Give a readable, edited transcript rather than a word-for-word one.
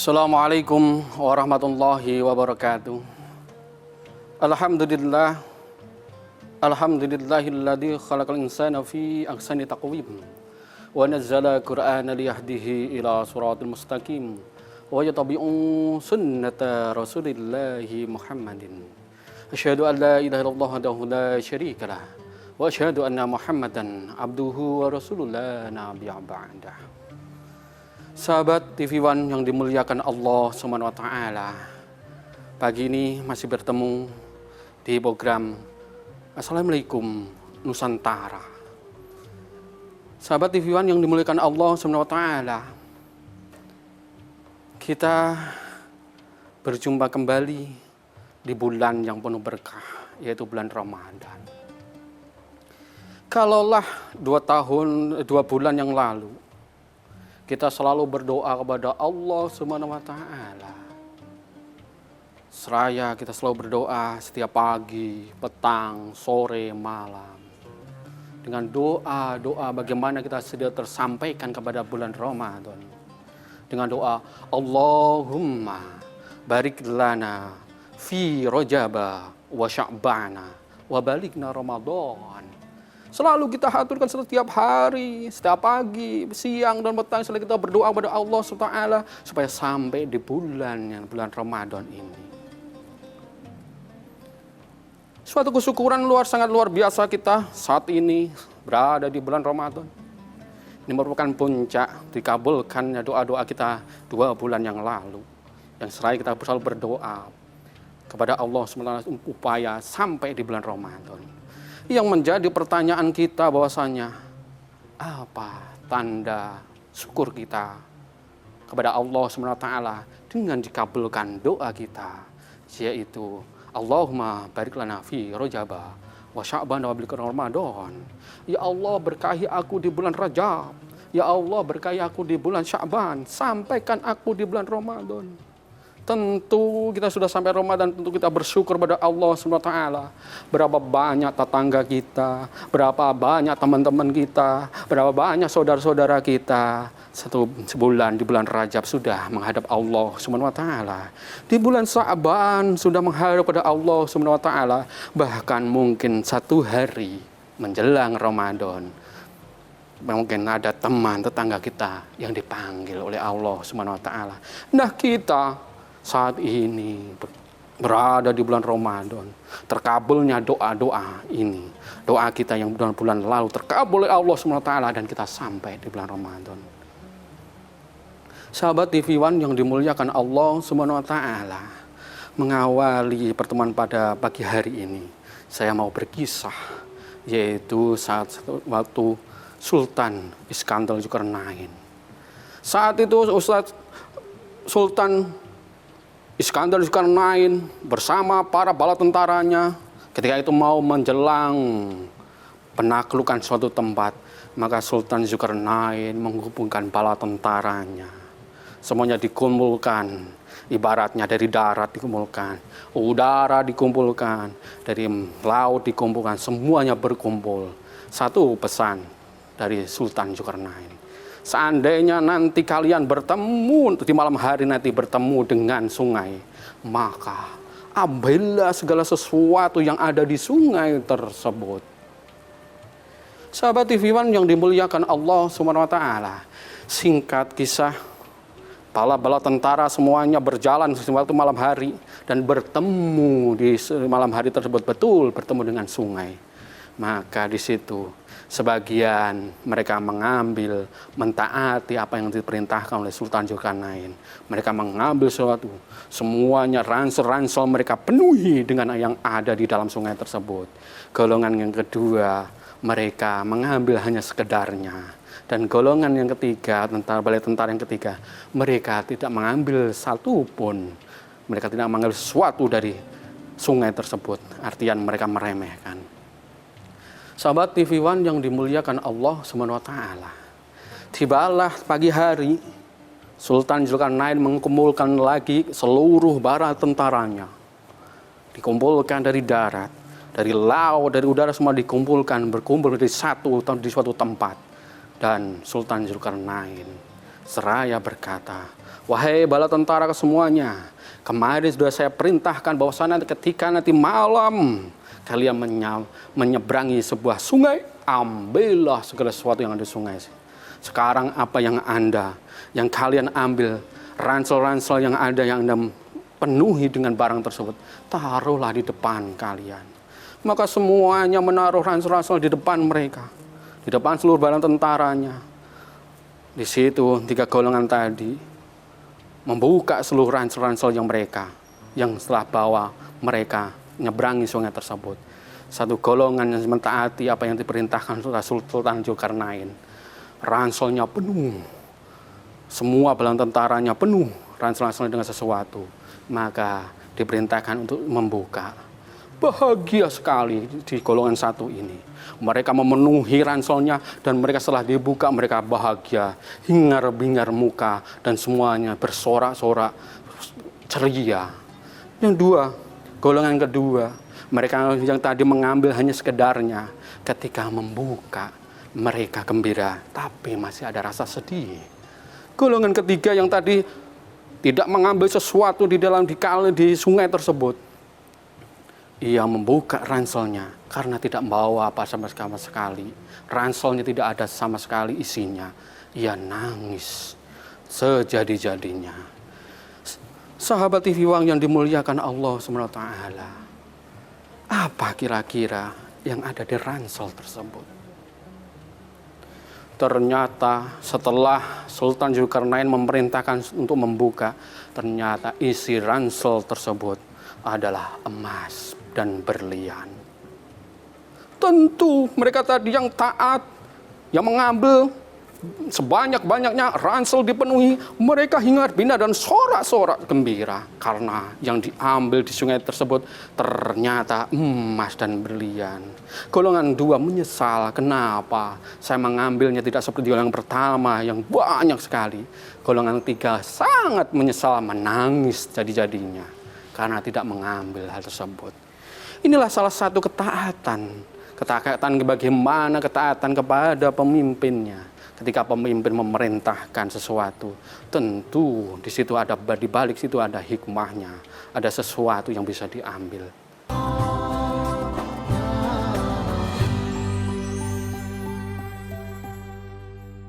Assalamualaikum warahmatullahi wabarakatuh. Alhamdulillah. Alhamdulillahilladzi khalaqal insana fi ahsani taqwim wa nazzala qur'ana liyahdihi ila siratal mustaqim wa yattabi'u sunnata rasulillahi Muhammadin. Asyhadu an la ilaha illallah wahdahu la syarika lah wa asyhadu anna Muhammadan abduhu wa rasulullah nabiyya ba'dah. Sahabat TV One yang dimuliakan Allah Subhanahu wa taala. Pagi ini masih bertemu di program Assalamualaikum Nusantara. Sahabat TV One yang dimuliakan Allah Subhanahu wa taala. Kita berjumpa kembali di bulan yang penuh berkah, yaitu bulan Ramadan. Kalaulah 2 bulan yang lalu kita selalu berdoa kepada Allah Subhanahu wa taala. Seraya kita selalu berdoa setiap pagi, petang, sore, malam. Dengan doa-doa bagaimana kita sudah tersampaikan kepada bulan Ramadan. Dengan doa Allahumma barik lana fi Rajaba wa Sya'bana wa balikna Ramadan. Selalu kita haturkan setiap hari, setiap pagi, siang, dan petang. Selalu kita berdoa kepada Allah SWT supaya sampai di bulan Ramadan ini. Suatu kesyukuran sangat luar biasa kita saat ini berada di bulan Ramadan. Ini merupakan puncak dikabulkannya doa-doa kita 2 bulan yang lalu. Yang seraya kita selalu berdoa kepada Allah SWT upaya sampai di bulan Ramadan. Yang menjadi pertanyaan kita bahwasanya apa tanda syukur kita kepada Allah SWT dengan dikabulkan doa kita, yaitu Allahumma barik lana fi Rajaba wa Sya'ban wa baligh Ramadan. Ya Allah, berkahi aku di bulan Rajab. Ya Allah, berkahi aku di bulan Sya'ban, sampaikan aku di bulan Ramadan. Tentu kita sudah sampai Ramadan, tentu kita bersyukur pada Allah SWT. Berapa banyak tetangga kita, berapa banyak teman-teman kita, berapa banyak saudara-saudara kita sebulan di bulan Rajab sudah menghadap Allah SWT. Di bulan Sya'ban sudah menghadap pada Allah SWT. Bahkan mungkin 1 hari menjelang Ramadan, mungkin ada teman tetangga kita yang dipanggil oleh Allah SWT. Nah, kita saat ini berada di bulan Ramadan, terkabulnya doa-doa ini, doa kita yang bulan lalu terkabul oleh Allah SWT, dan kita sampai di bulan Ramadan. Sahabat TV One yang dimuliakan Allah SWT, mengawali pertemuan pada pagi hari ini, saya mau berkisah, yaitu waktu Sultan Iskandar Zulkarnain. Saat itu Sultan Iskandar Zulkarnain bersama para bala tentaranya ketika itu mau menjelang penaklukan suatu tempat, maka Sultan Zulkarnain menghubungkan bala tentaranya. Semuanya dikumpulkan, ibaratnya dari darat dikumpulkan, udara dikumpulkan, dari laut dikumpulkan, semuanya berkumpul. Satu pesan dari Sultan Zulkarnain. Seandainya nanti kalian bertemu di malam hari, nanti bertemu dengan sungai, maka ambillah segala sesuatu yang ada di sungai tersebut. Sahabat TV One yang dimuliakan Allah SWT, singkat kisah, bala-bala tentara semuanya berjalan waktu malam hari dan bertemu di malam hari tersebut, betul bertemu dengan sungai. Maka di situ sebagian mereka mengambil, mentaati apa yang diperintahkan oleh Sultan Zulkarnain. Mereka mengambil sesuatu, semuanya ransel-ransel mereka penuhi dengan yang ada di dalam sungai tersebut. Golongan yang kedua, mereka mengambil hanya sekedarnya. Dan golongan yang ketiga, balai tentara yang ketiga, mereka tidak mengambil satu pun. Mereka tidak mengambil sesuatu dari sungai tersebut. Artian mereka meremehkan. Sahabat TV One yang dimuliakan Allah SWT, tibalah pagi hari, Sultan Zulkarnain mengumpulkan lagi seluruh bala tentaranya. Dikumpulkan dari darat, dari laut, dari udara, semua dikumpulkan, berkumpul di suatu tempat. Dan Sultan Zulkarnain seraya berkata, "Wahai bala tentara kesemuanya, kemarin sudah saya perintahkan bahwasanya ketika nanti malam kalian menyeberangi sebuah sungai, ambillah segala sesuatu yang ada di sungai. Sekarang apa yang kalian ambil, ransel-ransel yang ada yang Anda penuhi dengan barang tersebut, taruhlah di depan kalian." Maka semuanya menaruh ransel-ransel di depan mereka, di depan seluruh bala tentaranya. Di situ 3 golongan tadi membuka seluruh ransel-ransel yang setelah bawa mereka nyeberangi sungai tersebut. Satu golongan yang mentaati apa yang diperintahkan Sultan Zulkarnain. Ranselnya penuh, semua bala tentaranya penuh ransel-ranselnya dengan sesuatu. Maka diperintahkan untuk membuka. Bahagia sekali di golongan satu ini. Mereka memenuhi ranselnya dan mereka setelah dibuka mereka bahagia, hingar-bingar muka dan semuanya bersorak-sorak ceria. Yang golongan kedua, mereka yang tadi mengambil hanya sekedarnya, ketika membuka mereka gembira, tapi masih ada rasa sedih. Golongan ketiga yang tadi tidak mengambil sesuatu di sungai tersebut, ia membuka ranselnya karena tidak membawa apa sama sekali. Ranselnya tidak ada sama sekali isinya. Ia nangis sejadi-jadinya. Sahabat TV Wang yang dimuliakan Allah SWT, apa kira-kira yang ada di ransel tersebut? Ternyata setelah Sultan Zulkarnain memerintahkan untuk membuka, ternyata isi ransel tersebut adalah emas dan berlian. Tentu mereka tadi yang taat, yang mengambil sebanyak-banyaknya ransel dipenuhi, mereka hingar-bingar dan sorak-sorak gembira karena yang diambil di sungai tersebut ternyata emas dan berlian. Golongan 2 menyesal, kenapa saya mengambilnya tidak seperti golongan pertama yang banyak sekali. Golongan 3 sangat menyesal, menangis jadi-jadinya karena tidak mengambil hal tersebut. Inilah salah satu ketaatan bagaimana ketaatan kepada pemimpinnya. Ketika pemimpin memerintahkan sesuatu, tentu di balik situ ada hikmahnya, ada sesuatu yang bisa diambil.